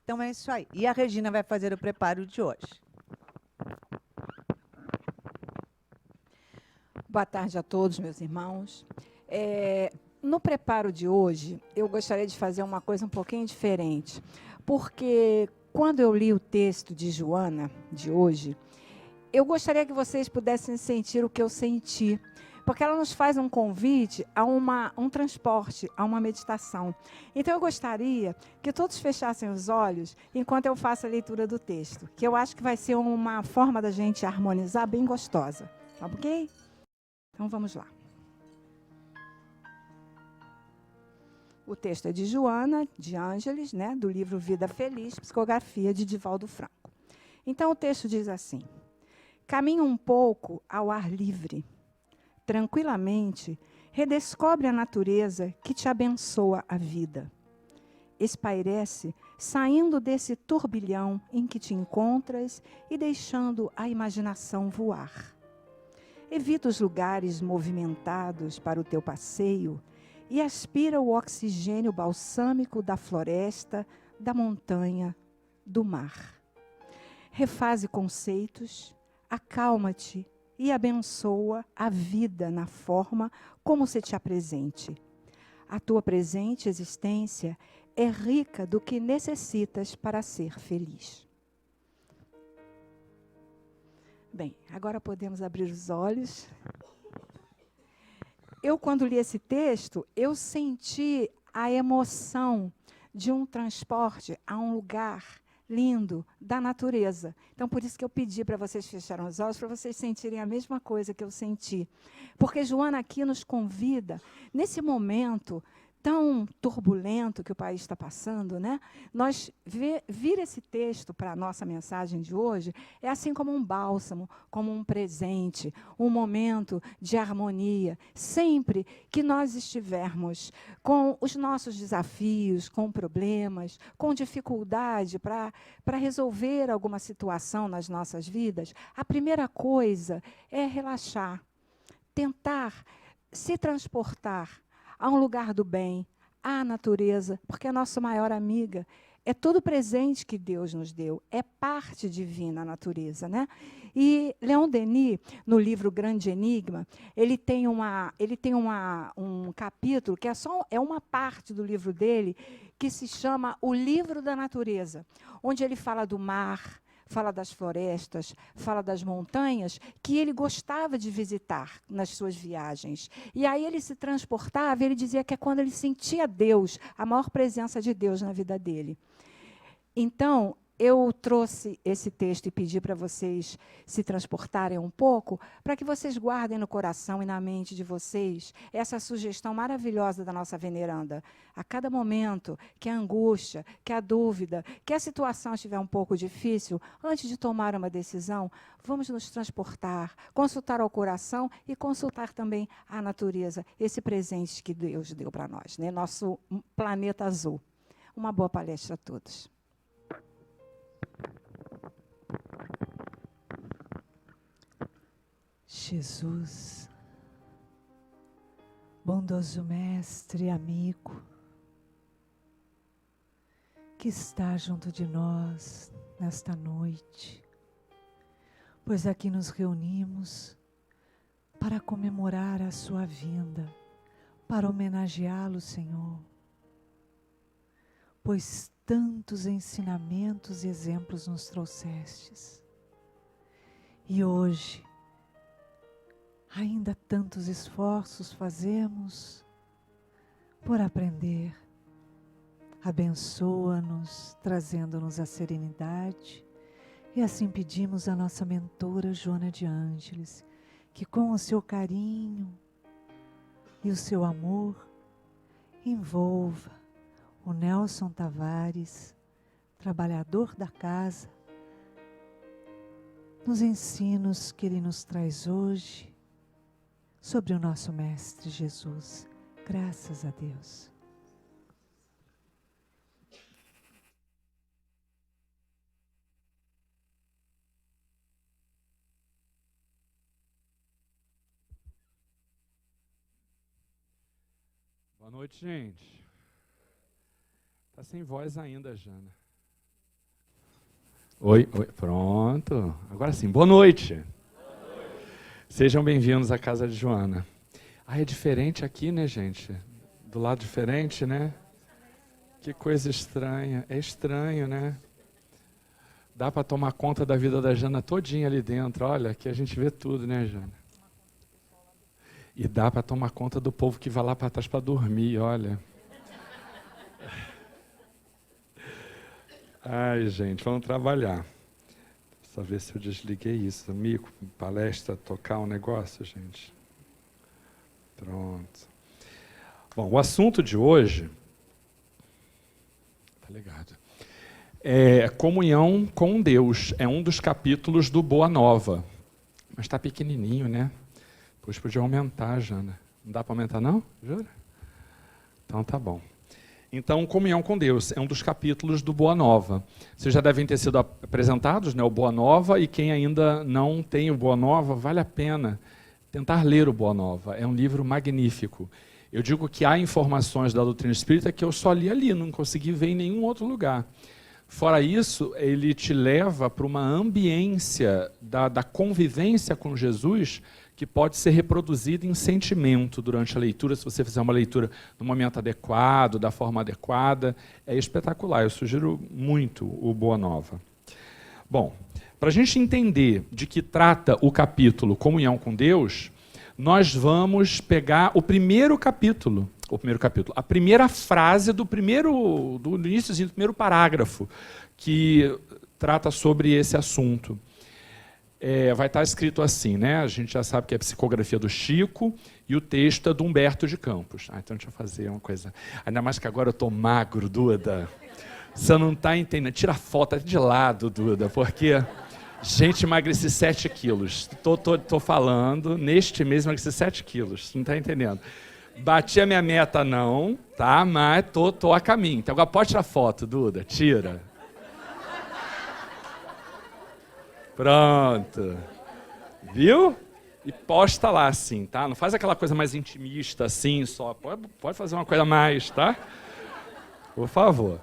Então é isso aí. E a Regina vai fazer o preparo de hoje. Boa tarde a todos, meus irmãos. No preparo de hoje, eu gostaria de fazer uma coisa um pouquinho diferente, porque quando eu li o texto de Joana, de hoje, eu gostaria que vocês pudessem sentir o que eu senti, porque ela nos faz um convite a um transporte, a uma meditação. Então, eu gostaria que todos fechassem os olhos enquanto eu faço a leitura do texto, que eu acho que vai ser uma forma da gente harmonizar bem gostosa. Tá ok? Então, vamos lá. O texto é de Joana, de Ângeles, né, do livro Vida Feliz, psicografia de Divaldo Franco. Então, o texto diz assim: caminha um pouco ao ar livre. Tranquilamente, redescobre a natureza que te abençoa a vida. Espairece, saindo desse turbilhão em que te encontras e deixando a imaginação voar. Evita os lugares movimentados para o teu passeio e aspira o oxigênio balsâmico da floresta, da montanha, do mar. Refaze conceitos, acalma-te e abençoa a vida na forma como se te apresente. A tua presente existência é rica do que necessitas para ser feliz. Bem, agora podemos abrir os olhos. Eu, quando li esse texto, eu senti a emoção de um transporte a um lugar lindo da natureza. Então, por isso que eu pedi para vocês fecharem os olhos, para vocês sentirem a mesma coisa que eu senti. Porque Joana aqui nos convida, nesse momento tão turbulento que o país está passando, né? Nós vir esse texto para a nossa mensagem de hoje é assim como um bálsamo, como um presente, um momento de harmonia. Sempre que nós estivermos com os nossos desafios, com problemas, com dificuldade para resolver alguma situação nas nossas vidas, a primeira coisa é relaxar, tentar se transportar a um lugar do bem, à natureza, porque a nossa maior amiga é todo o presente que Deus nos deu, é parte divina a natureza, né? E Leon Denis, no livro Grande Enigma, ele tem um capítulo que é uma parte do livro dele que se chama O Livro da Natureza, onde ele fala do mar, fala das florestas, fala das montanhas, que ele gostava de visitar nas suas viagens. E aí ele se transportava, e ele dizia que é quando ele sentia Deus, a maior presença de Deus na vida dele. Então, eu trouxe esse texto e pedi para vocês se transportarem um pouco, para que vocês guardem no coração e na mente de vocês essa sugestão maravilhosa da nossa veneranda. A cada momento que a angústia, que a dúvida, que a situação estiver um pouco difícil, antes de tomar uma decisão, vamos nos transportar, consultar ao coração e consultar também a natureza, esse presente que Deus deu para nós, né? Nosso planeta azul. Uma boa palestra a todos. Jesus, bondoso mestre, amigo, que está junto de nós nesta noite, pois aqui nos reunimos para comemorar a sua vinda, para homenageá-lo, Senhor, pois tantos ensinamentos e exemplos nos trouxestes. E hoje, ainda tantos esforços fazemos por aprender. Abençoa-nos, trazendo-nos a serenidade. E assim pedimos à nossa mentora Joana de Ângeles, que com o seu carinho e o seu amor, envolva o Nelson Tavares, trabalhador da casa, nos ensinos que ele nos traz hoje, sobre o nosso Mestre Jesus. Graças a Deus. Boa noite, gente. Tá sem voz ainda, Jana. Oi, pronto. Agora sim, boa noite. Sejam bem-vindos à casa de Joana. É diferente aqui, né, gente? Do lado diferente, né? Que coisa estranha. É estranho, né? Dá para tomar conta da vida da Jana todinha ali dentro. Olha, aqui a gente vê tudo, né, Jana? E dá para tomar conta do povo que vai lá para trás para dormir, olha. Ai, gente, vamos trabalhar. Só ver se eu desliguei isso. Mico, palestra, tocar um negócio, gente. Pronto. Bom, o assunto de hoje... Tá ligado? É comunhão com Deus. É um dos capítulos do Boa Nova. Mas está pequenininho, né? Pois podia aumentar, Jana. Não dá para aumentar, não? Jura? Então tá bom. Então, comunhão com Deus é um dos capítulos do Boa Nova. Vocês já devem ter sido apresentados, né, o Boa Nova, e quem ainda não tem o Boa Nova, vale a pena tentar ler o Boa Nova. É um livro magnífico. Eu digo que há informações da doutrina espírita que eu só li ali, não consegui ver em nenhum outro lugar. Fora isso, ele te leva para uma ambiência da convivência com Jesus que pode ser reproduzida em sentimento durante a leitura, se você fizer uma leitura no momento adequado, da forma adequada, é espetacular. Eu sugiro muito o Boa Nova. Bom, para a gente entender de que trata o capítulo Comunhão com Deus, nós vamos pegar o primeiro capítulo, a primeira frase do iníciozinho do primeiro parágrafo, que trata sobre esse assunto. Vai estar escrito assim, né? A gente já sabe que é a psicografia do Chico e o texto é do Humberto de Campos. Então deixa eu fazer uma coisa. Ainda mais que agora eu estou magro, Duda. Você não está entendendo. Tira a foto de lado, Duda, porque... Gente, emagreci 7 quilos. Tô falando, neste mês emagreci 7 quilos. Não está entendendo. Bati a minha meta não, tá? Mas tô a caminho. Então agora pode tirar foto, Duda. Tira. Pronto. Viu? E posta lá assim, tá? Não faz aquela coisa mais intimista assim só. Pode fazer uma coisa mais, tá? Por favor.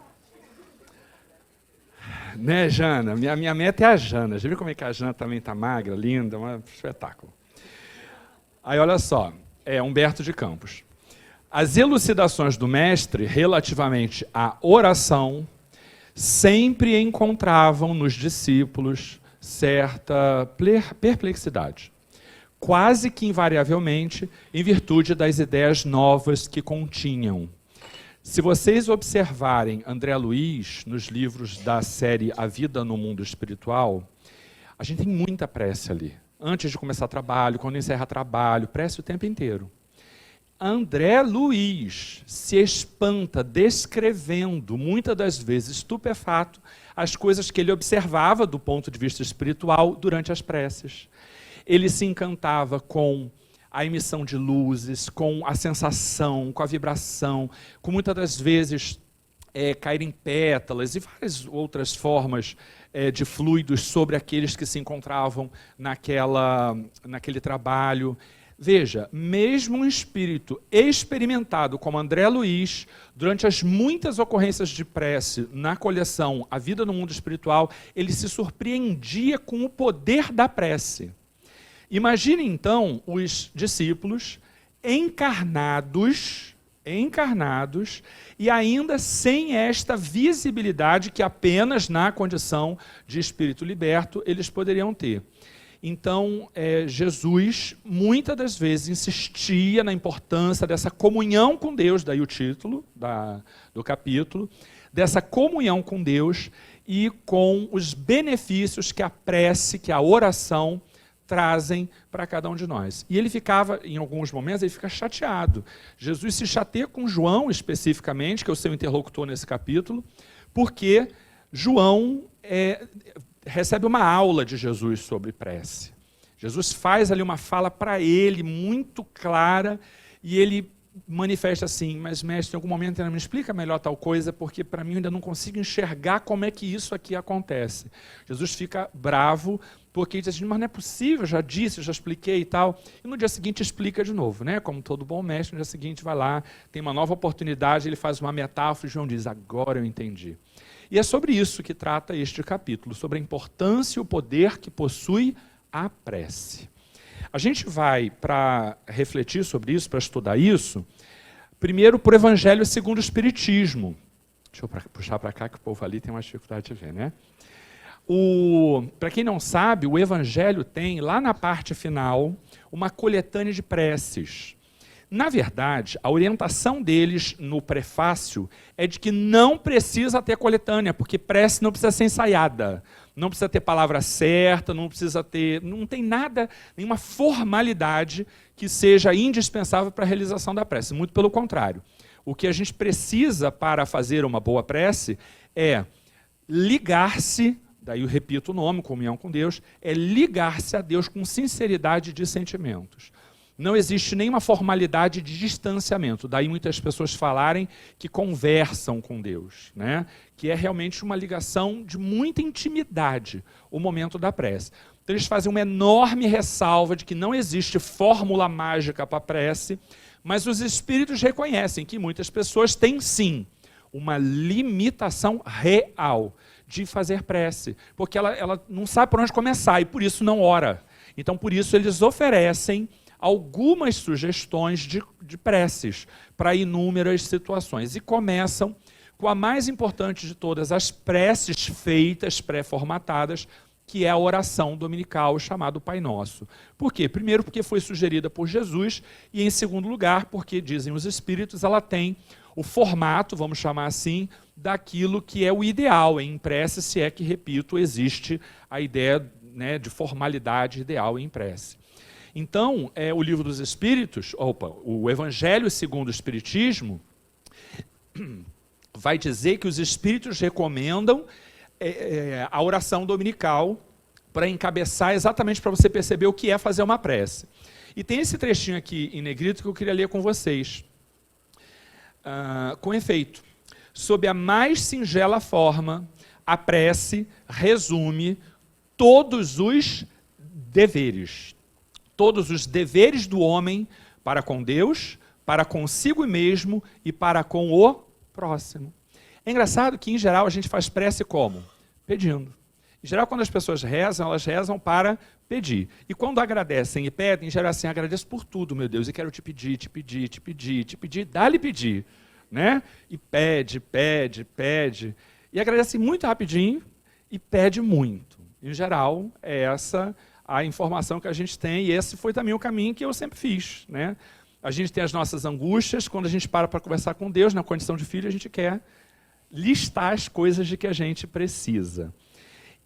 Né, Jana? Minha meta é a Jana. Já viu como é que a Jana também está magra, linda? Um espetáculo. Aí, olha só. Humberto de Campos. As elucidações do mestre relativamente à oração sempre encontravam nos discípulos certa perplexidade, quase que invariavelmente em virtude das ideias novas que continham. Se vocês observarem André Luiz nos livros da série A Vida no Mundo Espiritual, a gente tem muita prece ali. Antes de começar trabalho, quando encerra trabalho, prece o tempo inteiro. André Luiz se espanta descrevendo, muitas das vezes estupefato, as coisas que ele observava do ponto de vista espiritual durante as preces. Ele se encantava com a emissão de luzes, com a sensação, com a vibração, com muitas das vezes caírem pétalas e várias outras formas de fluidos sobre aqueles que se encontravam naquele trabalho. Veja, mesmo um espírito experimentado como André Luiz, durante as muitas ocorrências de prece na coleção A Vida no Mundo Espiritual, ele se surpreendia com o poder da prece. Imagine, então, os discípulos encarnados e ainda sem esta visibilidade que apenas na condição de espírito liberto eles poderiam ter. Então, Jesus, muitas das vezes, insistia na importância dessa comunhão com Deus, daí o título do capítulo, dessa comunhão com Deus e com os benefícios que a prece, que a oração trazem para cada um de nós. E ele ficava, em alguns momentos, ele fica chateado. Jesus se chateia com João, especificamente, que é o seu interlocutor nesse capítulo, porque João recebe uma aula de Jesus sobre prece. Jesus faz ali uma fala para ele, muito clara, e ele manifesta assim, mas mestre, em algum momento ele me explica melhor tal coisa, porque para mim eu ainda não consigo enxergar como é que isso aqui acontece. Jesus fica bravo, porque ele diz assim, mas não é possível, já disse, já expliquei e tal. E no dia seguinte explica de novo, né? Como todo bom mestre, no dia seguinte vai lá, tem uma nova oportunidade, ele faz uma metáfora e João diz, agora eu entendi. E é sobre isso que trata este capítulo, sobre a importância e o poder que possui a prece. A gente vai, para refletir sobre isso, para estudar isso, primeiro por Evangelho segundo o Espiritismo. Deixa eu puxar para cá, que o povo ali tem uma dificuldade de ver, né? Para quem não sabe, o Evangelho tem, lá na parte final, uma coletânea de preces. Na verdade, a orientação deles no prefácio é de que não precisa ter coletânea, porque prece não precisa ser ensaiada, não precisa ter palavra certa, não tem nada, nenhuma formalidade que seja indispensável para a realização da prece. Muito pelo contrário. O que a gente precisa para fazer uma boa prece é ligar-se, daí eu repito o nome, comunhão com Deus, é ligar-se a Deus com sinceridade de sentimentos. Não existe nenhuma formalidade de distanciamento, daí muitas pessoas falarem que conversam com Deus, né? Que é realmente uma ligação de muita intimidade, o momento da prece. Então eles fazem uma enorme ressalva de que não existe fórmula mágica para a prece, mas os espíritos reconhecem que muitas pessoas têm sim uma limitação real de fazer prece, porque ela não sabe por onde começar e por isso não ora. Então por isso eles oferecem algumas sugestões de preces para inúmeras situações. E começam com a mais importante de todas, as preces feitas, pré-formatadas, que é a oração dominical, chamada Pai Nosso. Por quê? Primeiro, porque foi sugerida por Jesus, e em segundo lugar, porque, dizem os Espíritos, ela tem o formato, vamos chamar assim, daquilo que é o ideal em prece, se é que, repito, existe a ideia, né, de formalidade ideal em prece. Então, o Livro dos Espíritos, o Evangelho segundo o Espiritismo, vai dizer que os Espíritos recomendam a oração dominical para encabeçar exatamente para você perceber o que é fazer uma prece. E tem esse trechinho aqui em negrito que eu queria ler com vocês. Com efeito, sob a mais singela forma, a prece resume todos os deveres do homem para com Deus, para consigo mesmo e para com o próximo. É engraçado que, em geral, a gente faz prece como? Pedindo. Em geral, quando as pessoas rezam, elas rezam para pedir. E quando agradecem e pedem, em geral, assim, agradeço por tudo, meu Deus, e quero te pedir, te pedir, te pedir, te pedir, dá-lhe pedir. Né? E pede, pede, pede. E agradece muito rapidinho e pede muito. Em geral, é essa a informação que a gente tem, e esse foi também o caminho que eu sempre fiz, né? A gente tem as nossas angústias, quando a gente para conversar com Deus, na condição de filho, a gente quer listar as coisas de que a gente precisa.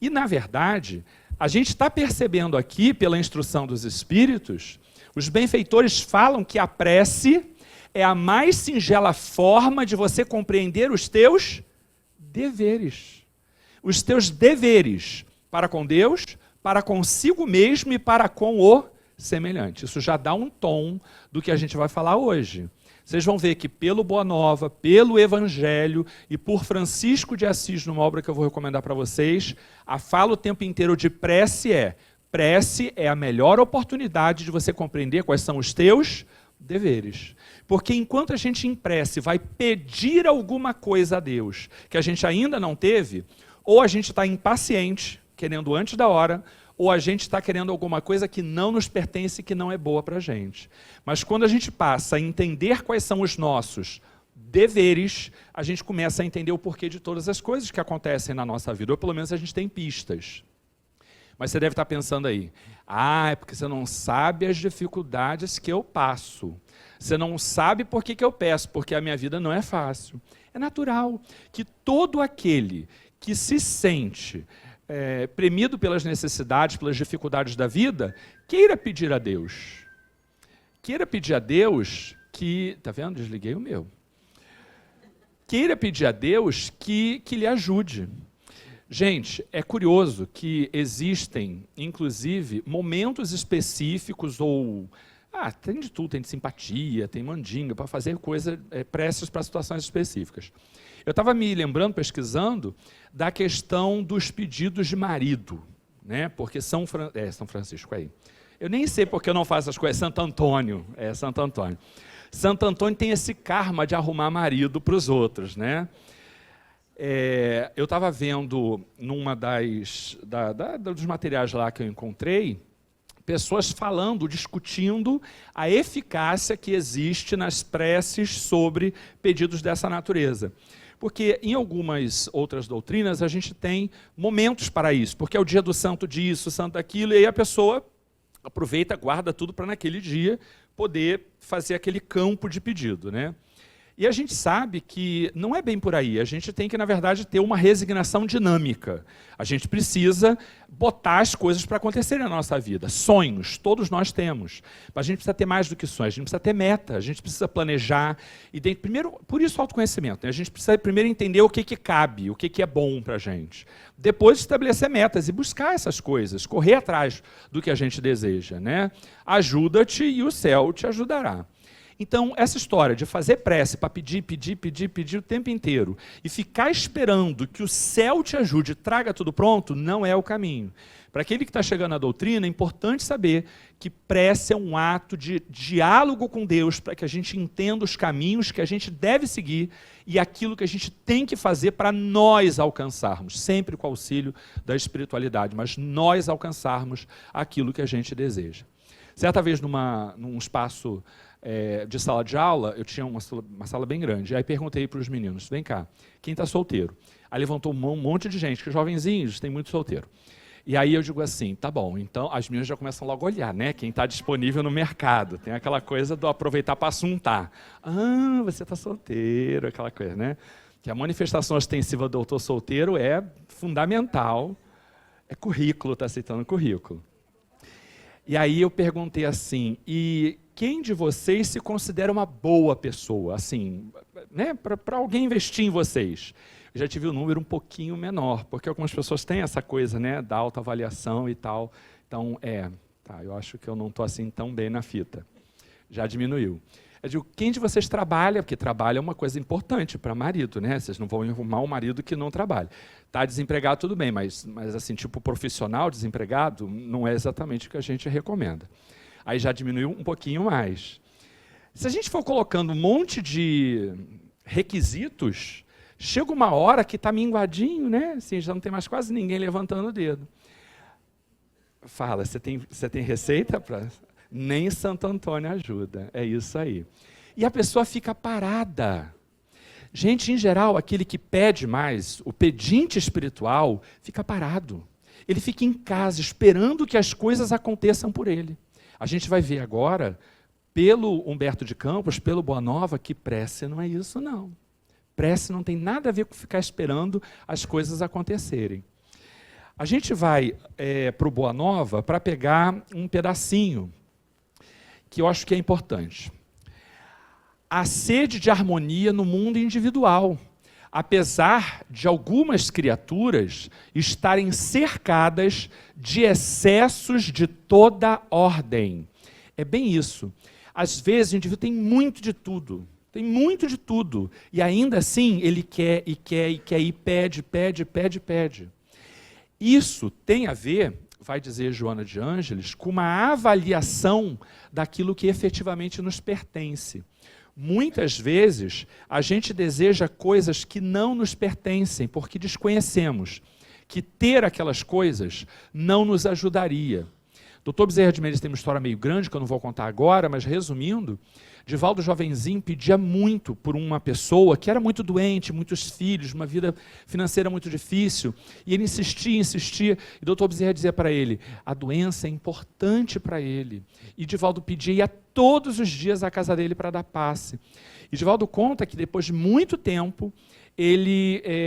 E, na verdade, a gente está percebendo aqui, pela instrução dos Espíritos, os benfeitores falam que a prece é a mais singela forma de você compreender os teus deveres. Os teus deveres para com Deus, para consigo mesmo e para com o semelhante. Isso já dá um tom do que a gente vai falar hoje. Vocês vão ver que pelo Boa Nova, pelo Evangelho e por Francisco de Assis, numa obra que eu vou recomendar para vocês, a fala o tempo inteiro de prece é a melhor oportunidade de você compreender quais são os teus deveres. Porque enquanto a gente em prece vai pedir alguma coisa a Deus que a gente ainda não teve, ou a gente está impaciente, querendo antes da hora, ou a gente está querendo alguma coisa que não nos pertence e que não é boa para a gente. Mas quando a gente passa a entender quais são os nossos deveres, a gente começa a entender o porquê de todas as coisas que acontecem na nossa vida, ou pelo menos a gente tem pistas. Mas você deve estar pensando aí, é porque você não sabe as dificuldades que eu passo. Você não sabe por que eu peço, porque a minha vida não é fácil. É natural que todo aquele que se sente premido pelas necessidades, pelas dificuldades da vida, queira pedir a Deus. Queira pedir a Deus que... Está vendo? Desliguei o meu. Queira pedir a Deus que lhe ajude. Gente, é curioso que existem, inclusive, momentos específicos ou... tem de tudo, tem de simpatia, tem mandinga, para fazer coisas, preces para situações específicas. Eu estava me lembrando, pesquisando, da questão dos pedidos de marido, né? Porque São Francisco aí. Eu nem sei porque eu não faço essas coisas. Santo Antônio. Santo Antônio. Santo Antônio tem esse karma de arrumar marido para os outros, né? eu estava vendo numa dos materiais lá que eu encontrei, pessoas falando, discutindo a eficácia que existe nas preces sobre pedidos dessa natureza. Porque em algumas outras doutrinas a gente tem momentos para isso, porque é o dia do santo disso, santo daquilo, e aí a pessoa aproveita, guarda tudo para naquele dia poder fazer aquele campo de pedido, né? E a gente sabe que não é bem por aí, a gente tem que, na verdade, ter uma resignação dinâmica. A gente precisa botar as coisas para acontecerem na nossa vida. Sonhos, todos nós temos. Mas a gente precisa ter mais do que sonhos, a gente precisa ter meta, a gente precisa planejar. E primeiro, por isso o autoconhecimento, né? A gente precisa primeiro entender o que cabe, o que é bom para a gente. Depois estabelecer metas e buscar essas coisas, correr atrás do que a gente deseja, né? Ajuda-te e o céu te ajudará. Então, essa história de fazer prece para pedir o tempo inteiro e ficar esperando que o céu te ajude e traga tudo pronto, não é o caminho. Para aquele que está chegando à doutrina, é importante saber que prece é um ato de diálogo com Deus, para que a gente entenda os caminhos que a gente deve seguir e aquilo que a gente tem que fazer para nós alcançarmos, sempre com o auxílio da espiritualidade, mas nós alcançarmos aquilo que a gente deseja. Certa vez, num espaço de sala de aula, eu tinha uma sala bem grande, aí perguntei para os meninos, vem cá, quem está solteiro? Aí levantou um monte de gente, que jovenzinhos, tem muito solteiro. E aí eu digo assim, tá bom, então as meninas já começam logo a olhar, né? Quem está disponível no mercado, tem aquela coisa do aproveitar para assuntar. Ah, você está solteiro, aquela coisa, né? Que a manifestação ostensiva do doutor solteiro é fundamental, é currículo, está citando currículo. E aí eu perguntei assim, e quem de vocês se considera uma boa pessoa, assim, né, para alguém investir em vocês? Eu já tive um número um pouquinho menor, porque algumas pessoas têm essa coisa, né, da autoavaliação e tal. Então, eu acho que eu não estou assim tão bem na fita. Já diminuiu. Eu digo, quem de vocês trabalha? Porque trabalho é uma coisa importante para marido, né? Vocês não vão arrumar um marido que não trabalha. Está desempregado, tudo bem, mas assim, tipo profissional desempregado, não é exatamente o que a gente recomenda. Aí já diminuiu um pouquinho mais. Se a gente for colocando um monte de requisitos, chega uma hora que está minguadinho, né? Assim, já não tem mais quase ninguém levantando o dedo. Fala, você tem receita para... Nem Santo Antônio ajuda, é isso aí. E a pessoa fica parada. Gente, em geral, aquele que pede mais, o pedinte espiritual, fica parado. Ele fica em casa, esperando que as coisas aconteçam por ele. A gente vai ver agora, pelo Humberto de Campos, pelo Boa Nova, que prece não é isso, não. Prece não tem nada a ver com ficar esperando as coisas acontecerem. A gente vai para o Boa Nova para pegar um pedacinho que eu acho que é importante. A sede de harmonia no mundo individual, apesar de algumas criaturas estarem cercadas de excessos de toda ordem. É bem isso. Às vezes o indivíduo tem muito de tudo, e ainda assim ele quer, e pede. Isso tem a ver, vai dizer Joana de Ângeles, com uma avaliação daquilo que efetivamente nos pertence. Muitas vezes, a gente deseja coisas que não nos pertencem, porque desconhecemos que ter aquelas coisas não nos ajudaria. Dr. Bezerra de Menezes tem uma história meio grande, que eu não vou contar agora, mas resumindo, Divaldo jovenzinho pedia muito por uma pessoa que era muito doente, muitos filhos, uma vida financeira muito difícil, e ele insistia, e Dr. Bezerra dizia para ele, a doença é importante para ele. E Divaldo pedia, ia todos os dias à casa dele para dar passe. E Divaldo conta que depois de muito tempo,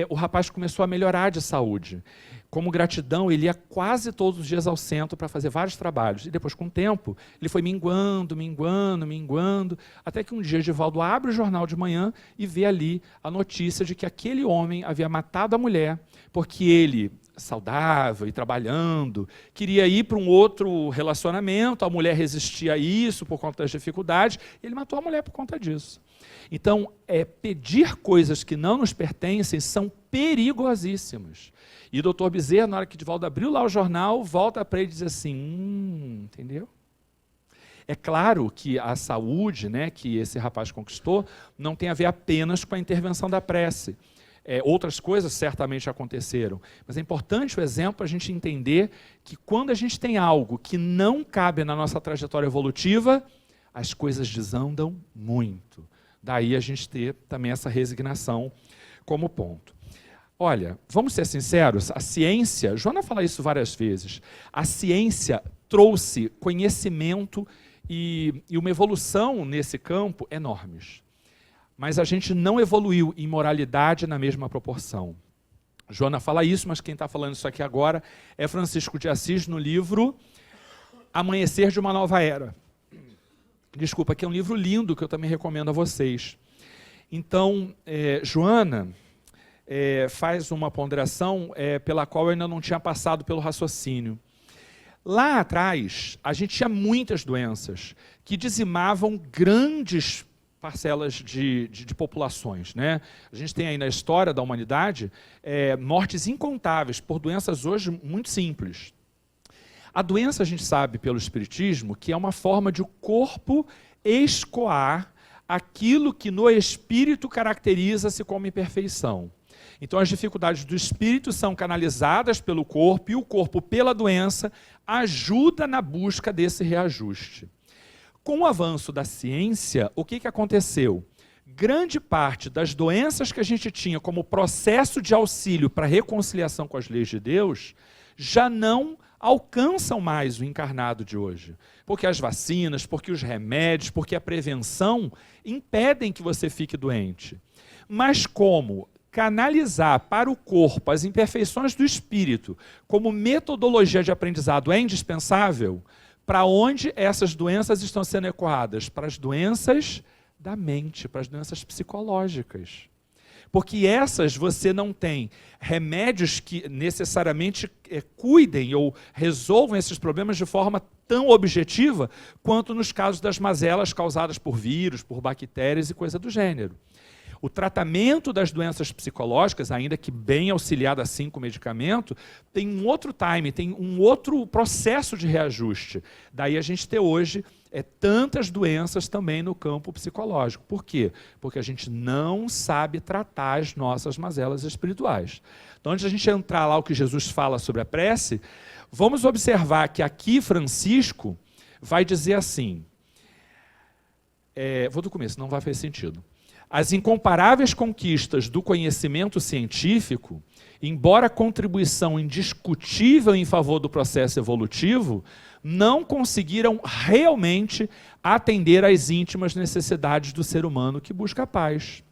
o rapaz começou a melhorar de saúde. Como gratidão, ele ia quase todos os dias ao centro para fazer vários trabalhos. E depois, com o tempo, ele foi minguando, até que um dia Divaldo abre o jornal de manhã e vê ali a notícia de que aquele homem havia matado a mulher, porque ele, saudável e trabalhando, queria ir para um outro relacionamento, a mulher resistia a isso por conta das dificuldades, ele matou a mulher por conta disso. Então, pedir coisas que não nos pertencem são perigosíssimas. E o doutor Bezerra, na hora que Divaldo abriu lá o jornal, volta para ele e diz assim, entendeu? É claro que a saúde, né, que esse rapaz conquistou não tem a ver apenas com a intervenção da prece. Outras coisas certamente aconteceram. Mas é importante o exemplo para a gente entender que quando a gente tem algo que não cabe na nossa trajetória evolutiva, as coisas desandam muito. Daí a gente ter também essa resignação como ponto. Olha, vamos ser sinceros, a ciência, Joana fala isso várias vezes, a ciência trouxe conhecimento e uma evolução nesse campo enormes. Mas a gente não evoluiu em moralidade na mesma proporção. Joana fala isso, mas quem está falando isso aqui agora é Francisco de Assis, no livro Amanhecer de uma Nova Era. Desculpa, que é um livro lindo que eu também recomendo a vocês. Então, Joana faz uma ponderação pela qual eu ainda não tinha passado pelo raciocínio. Lá atrás, a gente tinha muitas doenças que dizimavam grandes parcelas de populações, né? A gente tem aí na história da humanidade mortes incontáveis por doenças hoje muito simples. A doença, a gente sabe pelo Espiritismo, que é uma forma de o corpo escoar aquilo que no espírito caracteriza-se como imperfeição. Então, as dificuldades do espírito são canalizadas pelo corpo e o corpo, pela doença, ajuda na busca desse reajuste. Com o avanço da ciência, o que aconteceu? Grande parte das doenças que a gente tinha como processo de auxílio para a reconciliação com as leis de Deus já não alcançam mais o encarnado de hoje. Porque as vacinas, porque os remédios, porque a prevenção impedem que você fique doente. Mas como canalizar para o corpo as imperfeições do espírito como metodologia de aprendizado é indispensável, para onde essas doenças estão sendo ecoadas? Para as doenças da mente, para as doenças psicológicas. Porque essas você não tem remédios que necessariamente cuidem ou resolvam esses problemas de forma tão objetiva quanto nos casos das mazelas causadas por vírus, por bactérias e coisa do gênero. O tratamento das doenças psicológicas, ainda que bem auxiliado assim com medicamento, tem um outro time, tem um outro processo de reajuste. Daí a gente ter hoje tantas doenças também no campo psicológico. Por quê? Porque a gente não sabe tratar as nossas mazelas espirituais. Então, antes de a gente entrar lá o que Jesus fala sobre a prece, vamos observar que aqui Francisco vai dizer assim, vou do começo, não vai fazer sentido. As incomparáveis conquistas do conhecimento científico, embora contribuição indiscutível em favor do processo evolutivo, não conseguiram realmente atender às íntimas necessidades do ser humano que busca a paz.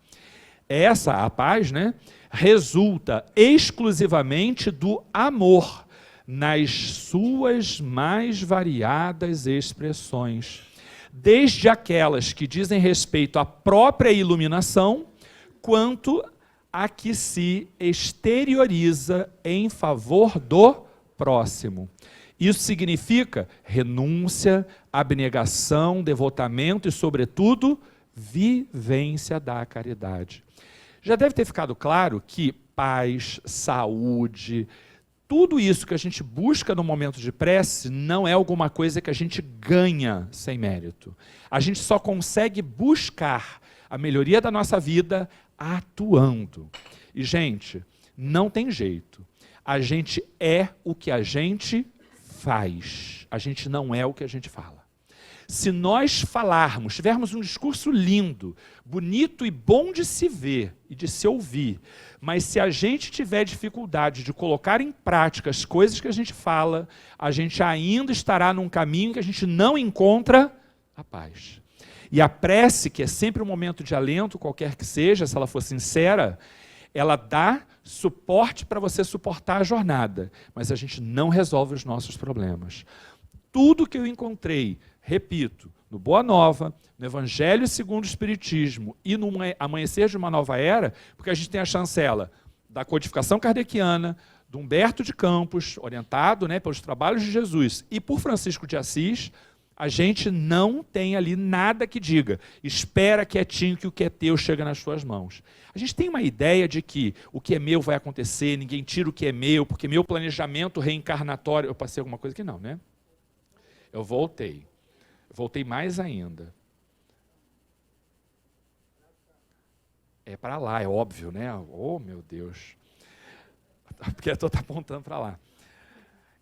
A paz, né, resulta exclusivamente do amor, nas suas mais variadas expressões. Desde aquelas que dizem respeito à própria iluminação, quanto a que se exterioriza em favor do próximo. Isso significa renúncia, abnegação, devotamento e, sobretudo, vivência da caridade. Já deve ter ficado claro que paz, saúde, tudo isso que a gente busca no momento de prece não é alguma coisa que a gente ganha sem mérito. A gente só consegue buscar a melhoria da nossa vida atuando. E, gente, não tem jeito. A gente é o que a gente faz. A gente não é o que a gente fala. Se nós falarmos, tivermos um discurso lindo, bonito e bom de se ver e de se ouvir, mas se a gente tiver dificuldade de colocar em prática as coisas que a gente fala, a gente ainda estará num caminho que a gente não encontra a paz. E a prece, que é sempre um momento de alento, qualquer que seja, se ela for sincera, ela dá suporte para você suportar a jornada, mas a gente não resolve os nossos problemas. Tudo que eu encontrei, repito, no Boa Nova, no Evangelho segundo o Espiritismo e no Amanhecer de uma Nova Era, porque a gente tem a chancela da codificação kardeciana, do Humberto de Campos, orientado, né, pelos trabalhos de Jesus, e por Francisco de Assis, a gente não tem ali nada que diga, espera quietinho que o que é teu chega nas tuas mãos. A gente tem uma ideia de que o que é meu vai acontecer, ninguém tira o que é meu, porque meu planejamento reencarnatório... Eu passei alguma coisa aqui? Não, né? Eu voltei. Voltei mais ainda. É para lá, é óbvio, né? Oh, meu Deus. Porque a está apontando para lá.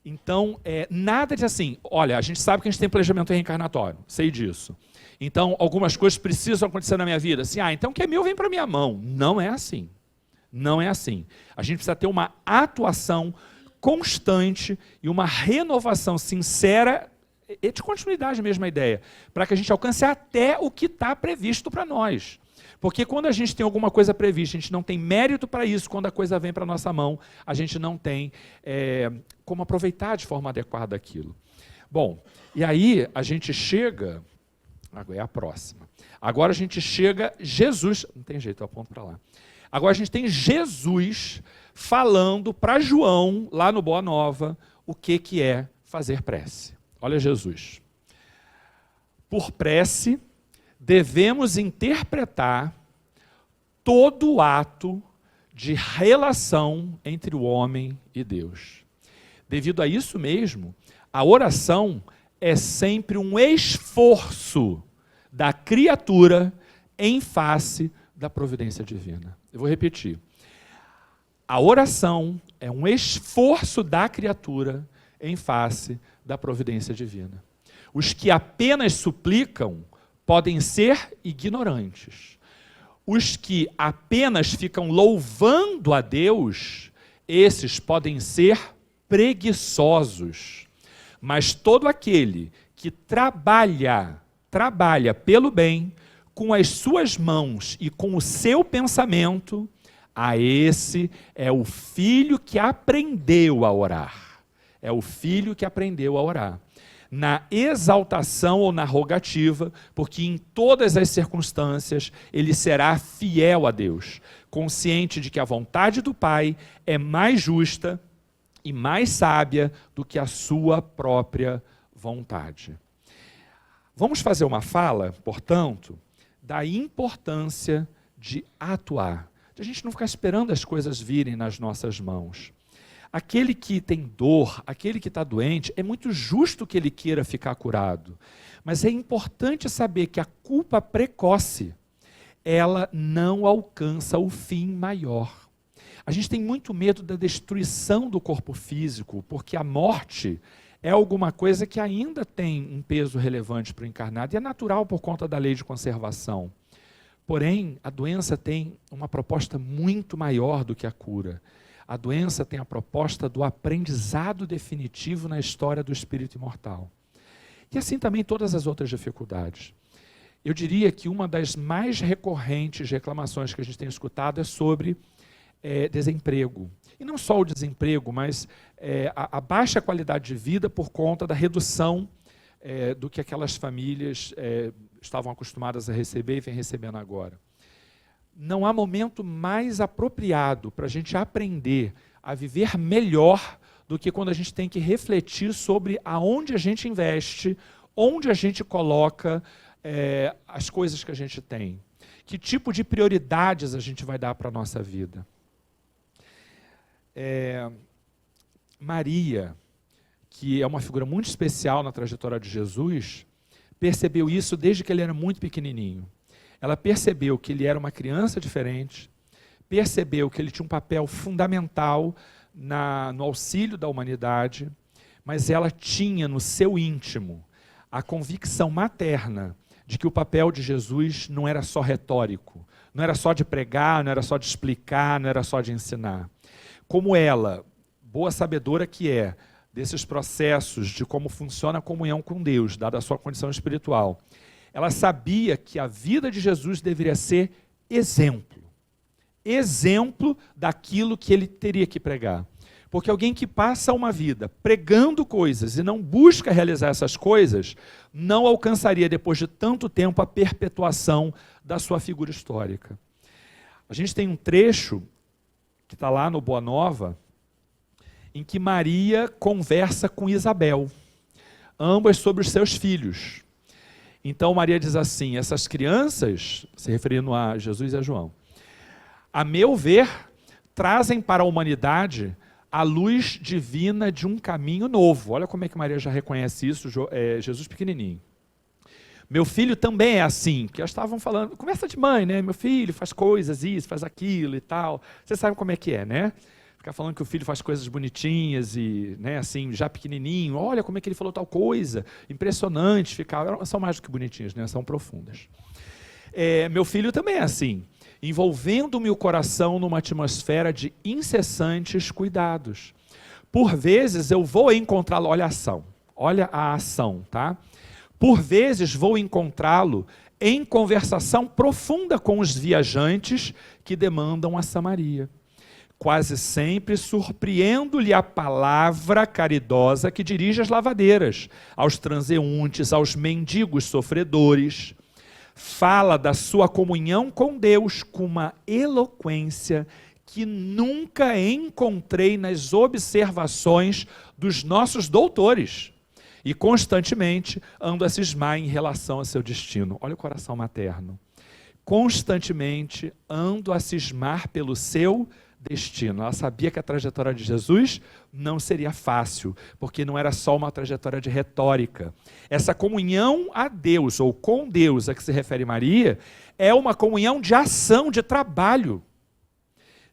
Então, nada de assim, olha, a gente sabe que a gente tem planejamento reencarnatório, sei disso. Então, algumas coisas precisam acontecer na minha vida. Assim, então o que é meu vem para minha mão. Não é assim. Não é assim. A gente precisa ter uma atuação constante e uma renovação sincera e de continuidade, mesma ideia, para que a gente alcance até o que está previsto para nós. Porque quando a gente tem alguma coisa prevista, a gente não tem mérito para isso, quando a coisa vem para a nossa mão, a gente não tem como aproveitar de forma adequada aquilo. Bom, e aí a gente chega, agora é a próxima, agora a gente chega, Jesus, não tem jeito, eu aponto para lá. Agora a gente tem Jesus falando para João, lá no Boa Nova, o que é fazer prece. Olha Jesus. Por prece, devemos interpretar todo o ato de relação entre o homem e Deus. Devido a isso mesmo, a oração é sempre um esforço da criatura em face da providência divina. Eu vou repetir. A oração é um esforço da criatura em face da providência divina. Os que apenas suplicam podem ser ignorantes. Os que apenas ficam louvando a Deus, esses podem ser preguiçosos. Mas todo aquele que trabalha pelo bem, com as suas mãos e com o seu pensamento, a esse é o filho que aprendeu a orar. É o filho que aprendeu a orar. Na exaltação ou na rogativa, porque em todas as circunstâncias ele será fiel a Deus, consciente de que a vontade do Pai é mais justa e mais sábia do que a sua própria vontade. Vamos fazer uma fala, portanto, da importância de atuar, de a gente não ficar esperando as coisas virem nas nossas mãos. Aquele que tem dor, aquele que está doente, é muito justo que ele queira ficar curado. Mas é importante saber que a culpa precoce, ela não alcança o fim maior. A gente tem muito medo da destruição do corpo físico, porque a morte é alguma coisa que ainda tem um peso relevante para o encarnado, e é natural por conta da lei de conservação. Porém, a doença tem uma proposta muito maior do que a cura. A doença tem a proposta do aprendizado definitivo na história do espírito imortal. E assim também todas as outras dificuldades. Eu diria que uma das mais recorrentes reclamações que a gente tem escutado é sobre desemprego. E não só o desemprego, mas a baixa qualidade de vida por conta da redução do que aquelas famílias estavam acostumadas a receber e vêm recebendo agora. Não há momento mais apropriado para a gente aprender a viver melhor do que quando a gente tem que refletir sobre aonde a gente investe, onde a gente coloca as coisas que a gente tem. Que tipo de prioridades a gente vai dar para a nossa vida. Maria, que é uma figura muito especial na trajetória de Jesus, percebeu isso desde que ele era muito pequenininho. Ela percebeu que ele era uma criança diferente, percebeu que ele tinha um papel fundamental no auxílio da humanidade, mas ela tinha no seu íntimo a convicção materna de que o papel de Jesus não era só retórico, não era só de pregar, não era só de explicar, não era só de ensinar. Como ela, boa sabedora que é, desses processos de como funciona a comunhão com Deus, dada a sua condição espiritual, ela sabia que a vida de Jesus deveria ser exemplo daquilo que ele teria que pregar. Porque alguém que passa uma vida pregando coisas e não busca realizar essas coisas, não alcançaria depois de tanto tempo a perpetuação da sua figura histórica. A gente tem um trecho que está lá no Boa Nova, em que Maria conversa com Isabel, ambas sobre os seus filhos. Então Maria diz assim, essas crianças, se referindo a Jesus e a João, a meu ver, trazem para a humanidade a luz divina de um caminho novo. Olha como é que Maria já reconhece isso, Jesus pequenininho. Meu filho também é assim, que elas estavam falando, conversa de mãe, né? Meu filho faz coisas, isso, faz aquilo e tal. Você sabe como é que é, né? Ficar falando que o filho faz coisas bonitinhas e, né, assim, já pequenininho, olha como é que ele falou tal coisa, impressionante, são mais do que bonitinhas, né? São profundas. Meu filho também é assim, envolvendo-me o coração numa atmosfera de incessantes cuidados. Por vezes eu vou encontrá-lo, olha a ação, tá? Por vezes vou encontrá-lo em conversação profunda com os viajantes que demandam a Samaria. Quase sempre surpreendo-lhe a palavra caridosa que dirige às lavadeiras, aos transeuntes, aos mendigos sofredores. Fala da sua comunhão com Deus com uma eloquência que nunca encontrei nas observações dos nossos doutores. E constantemente ando a cismar em relação a seu destino. Olha o coração materno. Constantemente ando a cismar pelo seu destino. Ela sabia que a trajetória de Jesus não seria fácil, porque não era só uma trajetória de retórica. Essa comunhão a Deus, ou com Deus, a que se refere Maria, é uma comunhão de ação, de trabalho.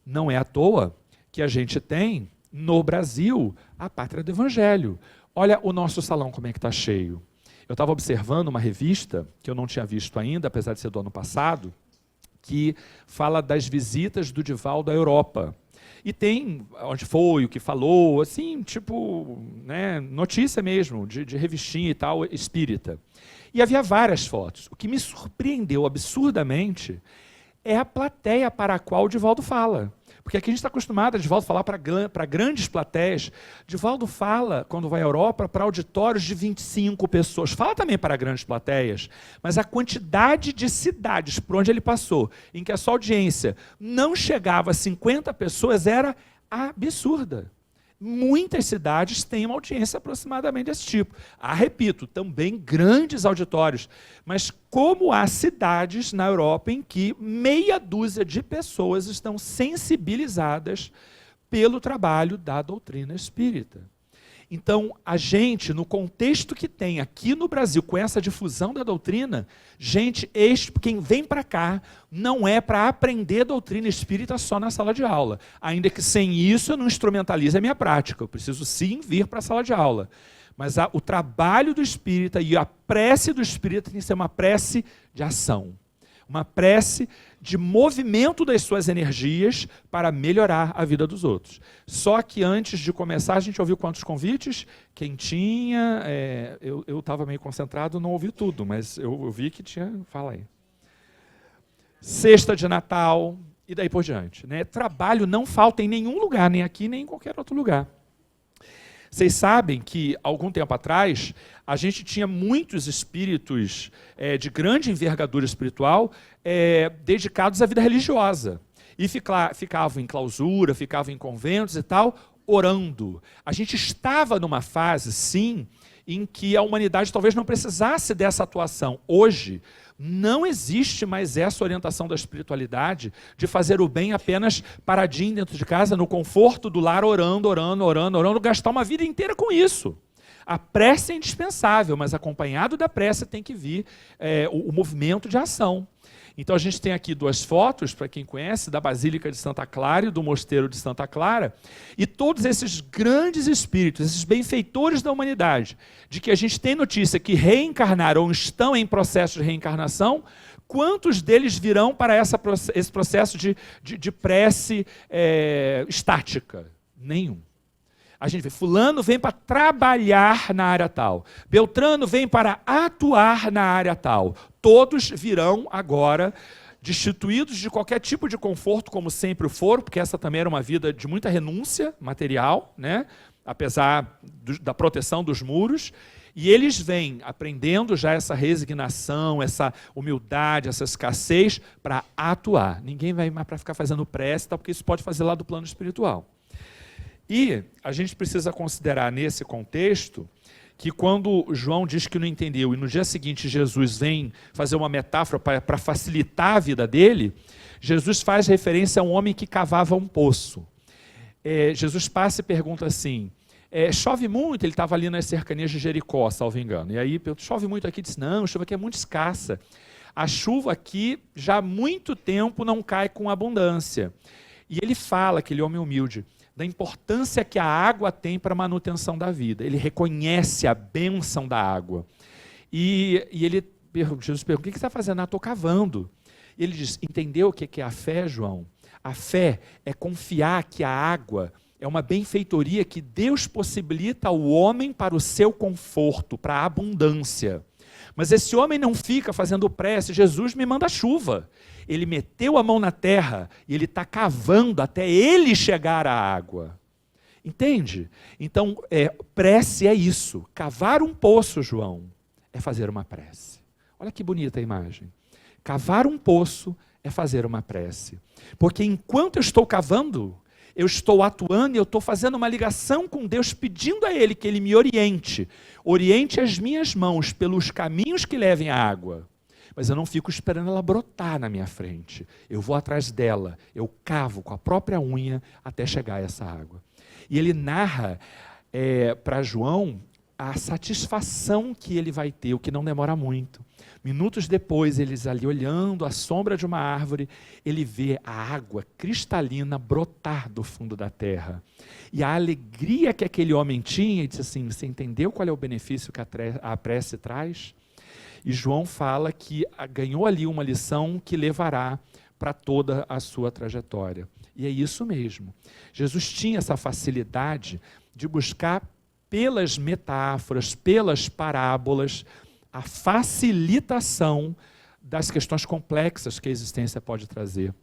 Não é à toa que a gente tem, no Brasil, a pátria do Evangelho. Olha o nosso salão como é que está cheio. Eu estava observando uma revista, que eu não tinha visto ainda, apesar de ser do ano passado, que fala das visitas do Divaldo à Europa. E tem onde foi, o que falou, assim, tipo, né, notícia mesmo, de revistinha e tal, espírita. E havia várias fotos. O que me surpreendeu absurdamente é a plateia para a qual o Divaldo fala. Porque aqui a gente está acostumado a Divaldo falar para grandes plateias. Divaldo fala, quando vai à Europa, para auditórios de 25 pessoas. Fala também para grandes plateias, mas a quantidade de cidades por onde ele passou, em que a sua audiência não chegava a 50 pessoas, era absurda. Muitas cidades têm uma audiência aproximadamente desse tipo. Repito, também grandes auditórios. Mas como há cidades na Europa em que meia dúzia de pessoas estão sensibilizadas pelo trabalho da doutrina espírita. Então, a gente, no contexto que tem aqui no Brasil, com essa difusão da doutrina, gente, quem vem para cá não é para aprender doutrina espírita só na sala de aula. Ainda que sem isso eu não instrumentalize a minha prática. Eu preciso sim vir para a sala de aula. Mas o trabalho do espírita e a prece do espírita tem que ser uma prece de ação. Uma prece de movimento das suas energias para melhorar a vida dos outros. Só que antes de começar, a gente ouviu quantos convites? Quem tinha... eu estava meio concentrado, não ouvi tudo, mas eu vi que tinha... Fala aí. Cesta de Natal e daí por diante. Né? Trabalho não falta em nenhum lugar, nem aqui, nem em qualquer outro lugar. Vocês sabem que, algum tempo atrás, a gente tinha muitos espíritos de grande envergadura espiritual dedicados à vida religiosa. E ficavam em clausura, ficavam em conventos e tal, orando. A gente estava numa fase, sim, em que a humanidade talvez não precisasse dessa atuação. Hoje, não existe mais essa orientação da espiritualidade de fazer o bem apenas paradinho dentro de casa, no conforto do lar, orando, gastar uma vida inteira com isso. A prece é indispensável, mas acompanhado da prece tem que vir o movimento de ação. Então a gente tem aqui duas fotos, para quem conhece, da Basílica de Santa Clara e do Mosteiro de Santa Clara, e todos esses grandes espíritos, esses benfeitores da humanidade, de que a gente tem notícia que reencarnaram ou estão em processo de reencarnação, quantos deles virão para esse processo de prece estática? Nenhum. A gente vê, fulano vem para trabalhar na área tal, Beltrano vem para atuar na área tal. Todos virão agora destituídos de qualquer tipo de conforto, como sempre foram, porque essa também era uma vida de muita renúncia material, né? Apesar da proteção dos muros, e eles vêm aprendendo já essa resignação, essa humildade, essa escassez para atuar. Ninguém vai mais para ficar fazendo prece, porque isso pode fazer lá do plano espiritual. E a gente precisa considerar nesse contexto que quando João diz que não entendeu e no dia seguinte Jesus vem fazer uma metáfora para facilitar a vida dele, Jesus faz referência a um homem que cavava um poço. Jesus passa e pergunta assim, chove muito, ele estava ali nas cercanias de Jericó, salvo engano. E aí, chove muito aqui, disse, não, a chuva aqui é muito escassa. A chuva aqui, já há muito tempo, não cai com abundância. E ele fala, aquele homem humilde, da importância que a água tem para a manutenção da vida. Ele reconhece a bênção da água. E Jesus pergunta, o que você está fazendo? Estou cavando. E ele diz, entendeu o que é a fé, João? A fé é confiar que a água é uma benfeitoria que Deus possibilita ao homem para o seu conforto, para a abundância. Mas esse homem não fica fazendo prece, Jesus me manda chuva. Ele meteu a mão na terra e ele está cavando até ele chegar à água. Entende? Então, prece é isso. Cavar um poço, João, é fazer uma prece. Olha que bonita a imagem. Cavar um poço é fazer uma prece. Porque enquanto eu estou cavando, eu estou atuando e eu estou fazendo uma ligação com Deus, pedindo a Ele que Ele me oriente. Oriente as minhas mãos pelos caminhos que levem à água. Mas eu não fico esperando ela brotar na minha frente. Eu vou atrás dela, eu cavo com a própria unha até chegar a essa água. E ele narra para João a satisfação que ele vai ter, o que não demora muito. Minutos depois, eles ali olhando a sombra de uma árvore, ele vê a água cristalina brotar do fundo da terra. E a alegria que aquele homem tinha, ele disse assim, você entendeu qual é o benefício que a prece traz? E João fala que ganhou ali uma lição que levará para toda a sua trajetória. E é isso mesmo. Jesus tinha essa facilidade de buscar pelas metáforas, pelas parábolas, a facilitação das questões complexas que a existência pode trazer.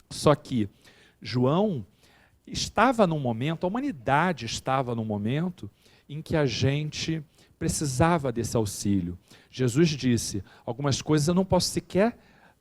Só que João estava num momento, a humanidade estava num momento em que a gente precisava desse auxílio. Jesus disse, algumas coisas eu não posso sequer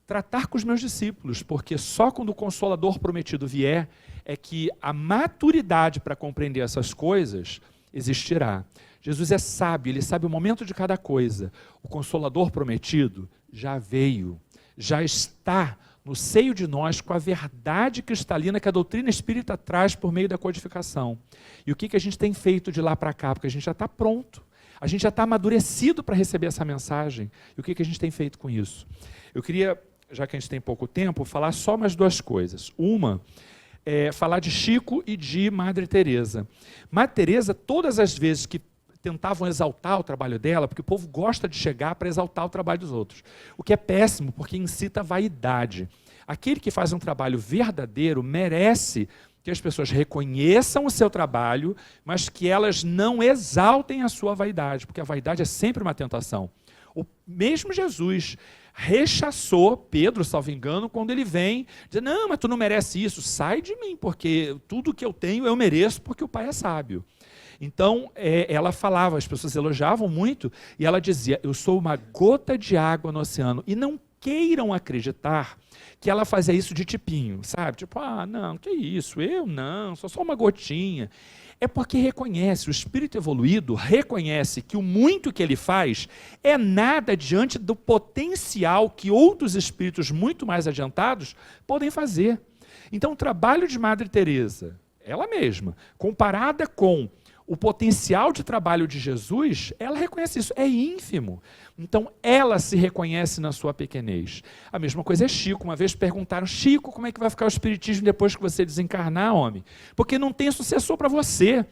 tratar com os meus discípulos, porque só quando o Consolador prometido vier é que a maturidade para compreender essas coisas existirá. Jesus é sábio, ele sabe o momento de cada coisa. O Consolador prometido já veio, já está no seio de nós com a verdade cristalina que a doutrina espírita traz por meio da codificação. E o que a gente tem feito de lá para cá? Porque a gente já está pronto, a gente já está amadurecido para receber essa mensagem. E o que a gente tem feito com isso? Eu queria, já que a gente tem pouco tempo, falar só mais duas coisas. Uma é falar de Chico e de Madre Teresa. Madre Teresa, todas as vezes que tentavam exaltar o trabalho dela, porque o povo gosta de chegar para exaltar o trabalho dos outros, o que é péssimo, porque incita a vaidade. Aquele que faz um trabalho verdadeiro merece que as pessoas reconheçam o seu trabalho, mas que elas não exaltem a sua vaidade, porque a vaidade é sempre uma tentação. O mesmo Jesus rechaçou Pedro, salvo engano, quando ele vem dizer, não, mas tu não merece isso, sai de mim, porque tudo que eu tenho eu mereço, porque o Pai é sábio. Então, ela falava, as pessoas elogiavam muito, e ela dizia, eu sou uma gota de água no oceano, e não queiram acreditar que ela fazia isso de tipinho, sabe? Tipo, não, que isso, eu não, sou só uma gotinha. É porque reconhece, o espírito evoluído reconhece que o muito que ele faz é nada diante do potencial que outros espíritos muito mais adiantados podem fazer. Então, o trabalho de Madre Teresa, ela mesma, comparada com o potencial de trabalho de Jesus, ela reconhece isso, é ínfimo. Então, ela se reconhece na sua pequenez. A mesma coisa é Chico. Uma vez perguntaram, Chico, como é que vai ficar o espiritismo depois que você desencarnar, homem? Porque não tem sucessor para você.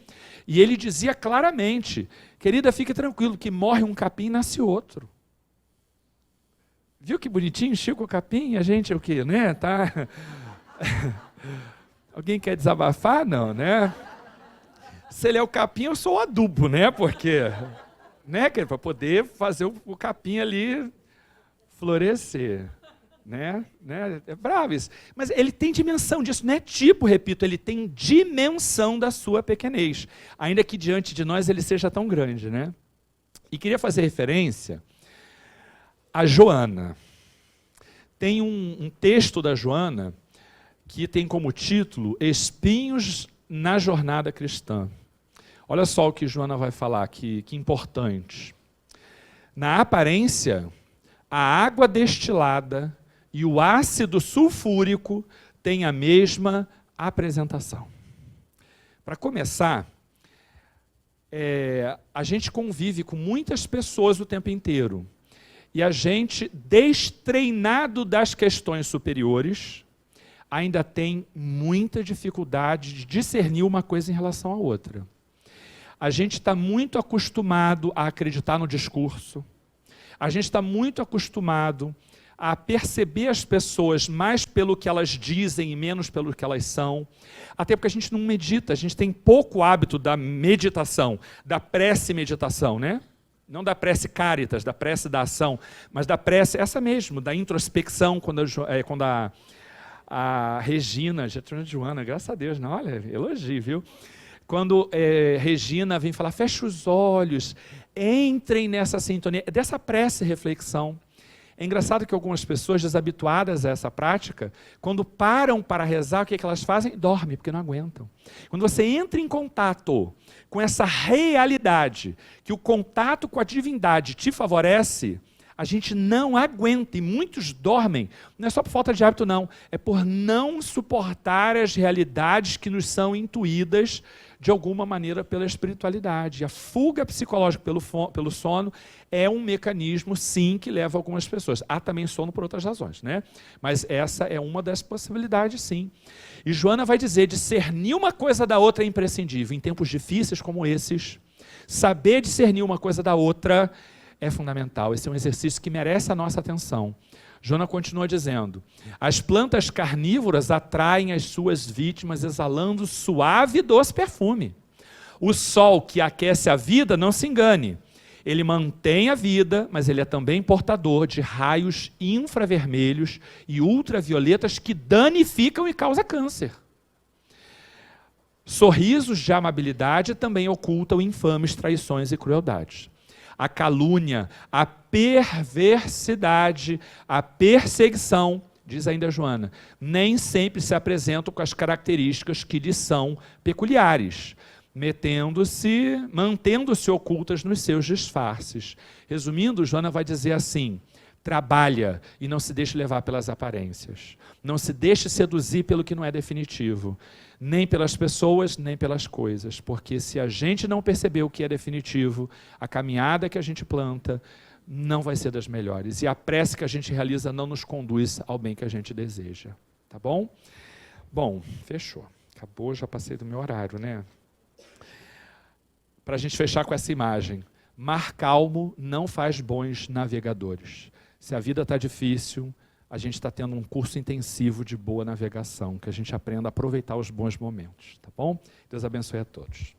E ele dizia claramente, querida, fique tranquilo, que morre um capim e nasce outro. Viu que bonitinho, Chico, o capim? A gente é o quê, né? Tá? Alguém quer desabafar? Não, né? Se ele é o capim, eu sou o adubo, né? Porque, né, para poder fazer o capim ali florescer, né? É bravo isso. Mas ele tem dimensão disso, não é tipo, repito, ele tem dimensão da sua pequenez, ainda que diante de nós ele seja tão grande, né? E queria fazer referência a Joana. Tem um texto da Joana que tem como título Espinhos na Jornada Cristã. Olha só o que Joana vai falar, que importante. Na aparência, a água destilada e o ácido sulfúrico têm a mesma apresentação. Para começar, a gente convive com muitas pessoas o tempo inteiro. E a gente, destreinado das questões superiores, ainda tem muita dificuldade de discernir uma coisa em relação à outra. A gente está muito acostumado a acreditar no discurso. A gente está muito acostumado a perceber as pessoas mais pelo que elas dizem e menos pelo que elas são. Até porque a gente não medita, a gente tem pouco hábito da meditação, da prece-meditação, né? Não da prece caritas, da prece da ação, mas da prece, essa mesmo, da introspecção, quando a Regina, Joana, graças a Deus, não, olha, elogio, viu? Quando Regina vem falar, fecha os olhos, entrem nessa sintonia, dessa prece-reflexão. É engraçado que algumas pessoas desabituadas a essa prática, quando param para rezar, o que elas fazem? Dormem, porque não aguentam. Quando você entra em contato com essa realidade, que o contato com a divindade te favorece, a gente não aguenta, e muitos dormem, não é só por falta de hábito não, é por não suportar as realidades que nos são intuídas de alguma maneira pela espiritualidade. A fuga psicológica pelo sono é um mecanismo, sim, que leva algumas pessoas. Há também sono por outras razões, né? Mas essa é uma das possibilidades, sim. E Joana vai dizer, discernir uma coisa da outra é imprescindível. Em tempos difíceis como esses, saber discernir uma coisa da outra é fundamental. Esse é um exercício que merece a nossa atenção. Joana continua dizendo, as plantas carnívoras atraem as suas vítimas exalando suave e doce perfume. O sol que aquece a vida, não se engane, ele mantém a vida, mas ele é também portador de raios infravermelhos e ultravioletas que danificam e causam câncer. Sorrisos de amabilidade também ocultam infames traições e crueldades. A calúnia, a perversidade, a perseguição, diz ainda Joana, nem sempre se apresentam com as características que lhes são peculiares, mantendo-se ocultas nos seus disfarces. Resumindo, Joana vai dizer assim, trabalha e não se deixe levar pelas aparências. Não se deixe seduzir pelo que não é definitivo. Nem pelas pessoas, nem pelas coisas. Porque se a gente não perceber o que é definitivo, a caminhada que a gente planta não vai ser das melhores. E a prece que a gente realiza não nos conduz ao bem que a gente deseja. Tá bom? Bom, fechou. Acabou, já passei do meu horário, né? Para a gente fechar com essa imagem. Mar calmo não faz bons navegadores. Se a vida está difícil, a gente está tendo um curso intensivo de boa navegação, que a gente aprenda a aproveitar os bons momentos, tá bom? Deus abençoe a todos.